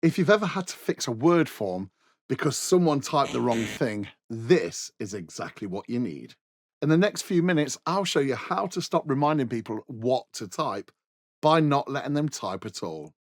If you've ever had to fix a Word form because someone typed the wrong thing, this is exactly what you need. In the next few minutes, I'll show you how to stop reminding people what to type by not letting them type at all.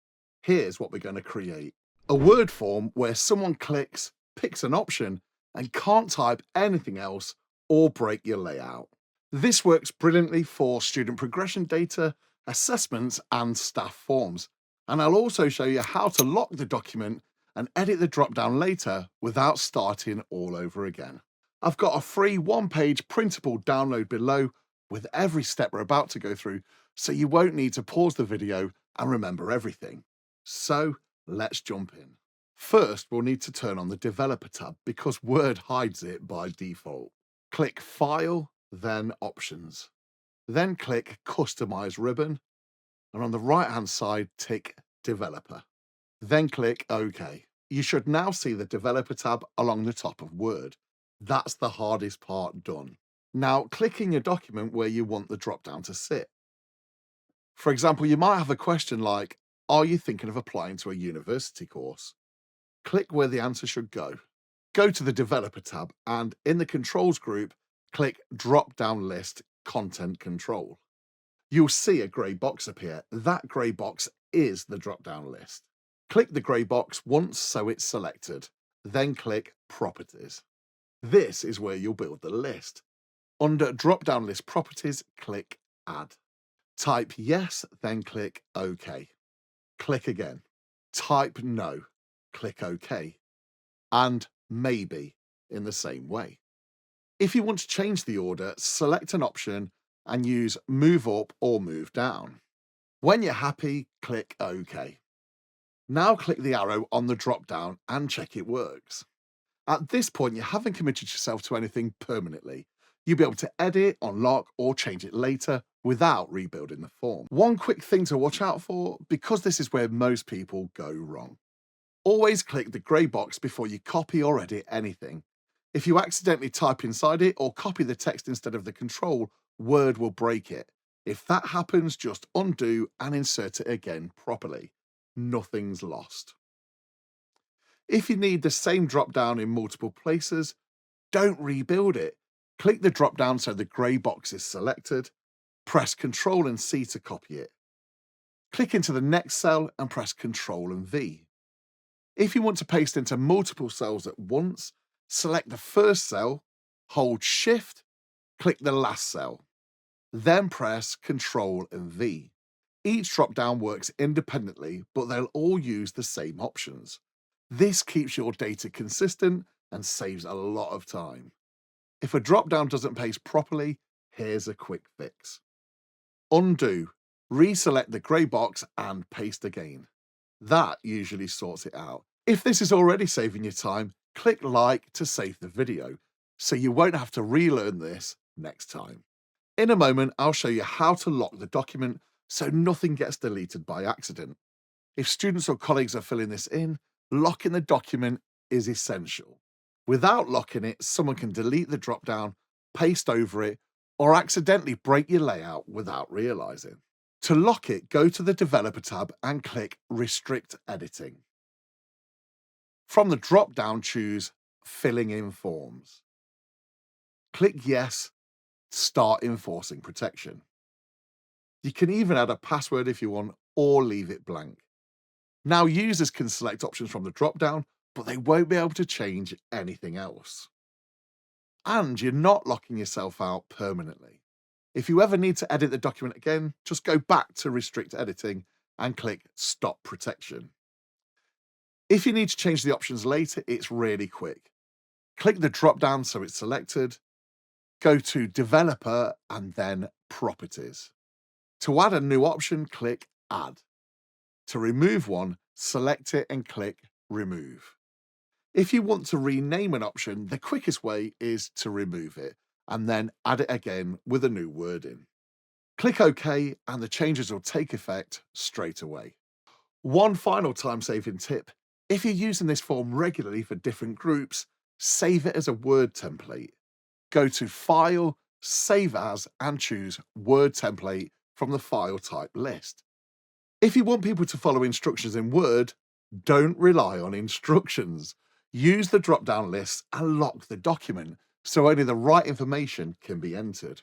Here's what we're going to create. A Word form where someone clicks, picks an option, and can't type anything else or break your layout. This works brilliantly for student progression data, assessments, and staff forms. And I'll also show you how to lock the document and edit the dropdown later without starting all over again. I've got a free one-page printable download below with every step we're about to go through, so you won't need to pause the video and remember everything. So let's jump in. First, we'll need to turn on the Developer tab because Word hides it by default. Click File, then Options. Then click Customize ribbon, and on the right-hand side, tick Developer. Then click OK. You should now see the Developer tab along the top of Word. That's the hardest part done. Now, click in your document where you want the dropdown to sit. For example, you might have a question like, are you thinking of applying to a university course? Click where the answer should go. Go to the Developer tab and in the Controls group, click Drop-Down List Content Control. You'll see a grey box appear. That grey box is the drop-down list. Click the grey box once so it's selected. Then click Properties. This is where you'll build the list. Under Drop-Down List Properties, click Add. Type Yes, then click OK. Click again. Type No. Click OK. And Maybe in the same way. If you want to change the order, select an option and use Move Up or Move Down. When you're happy, click OK. Now click the arrow on the drop-down and check it works. At this point, you haven't committed yourself to anything permanently. You'll be able to edit, unlock, or change it later without rebuilding the form. One quick thing to watch out for, because this is where most people go wrong. Always click the grey box before you copy or edit anything. If you accidentally type inside it or copy the text instead of the control, Word will break it. If that happens, just undo and insert it again properly. Nothing's lost. If you need the same drop down in multiple places, don't rebuild it. Click the drop down so the grey box is selected. Press Ctrl and C to copy it. Click into the next cell and press Ctrl and V. If you want to paste into multiple cells at once, select the first cell, hold Shift, click the last cell. Then press Ctrl and V. Each drop-down works independently, but they'll all use the same options. This keeps your data consistent and saves a lot of time. If a drop-down doesn't paste properly, here's a quick fix. Undo, reselect the grey box and paste again. That usually sorts it out. If this is already saving you time, click like to save the video, so you won't have to relearn this next time. In a moment, I'll show you how to lock the document so nothing gets deleted by accident. If students or colleagues are filling this in, locking the document is essential. Without locking it, someone can delete the dropdown, paste over it, or accidentally break your layout without realizing. To lock it, go to the Developer tab and click Restrict Editing. From the drop-down, choose Filling in Forms. Click Yes, start enforcing protection. You can even add a password if you want, or leave it blank. Now users can select options from the drop-down, but they won't be able to change anything else. And you're not locking yourself out permanently. If you ever need to edit the document again, just go back to Restrict Editing and click Stop Protection. If you need to change the options later, it's really quick. Click the drop-down so it's selected, go to Developer and then Properties. To add a new option, click Add. To remove one, select it and click Remove. If you want to rename an option, the quickest way is to remove it and then add it again with a new wording. Click OK and the changes will take effect straight away. One final time-saving tip: if you're using this form regularly for different groups, save it as a Word template. Go to File, Save As, and choose Word Template from the file type list. If you want people to follow instructions in Word, Don't rely on instructions. Use the drop-down lists and lock the document so only the right information can be entered.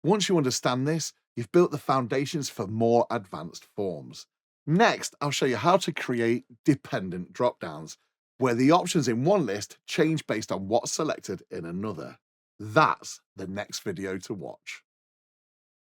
Once you understand this, you've built the foundations for more advanced forms. Next, I'll show you how to create dependent drop-downs, where the options in one list change based on what's selected in another. That's the next video to watch.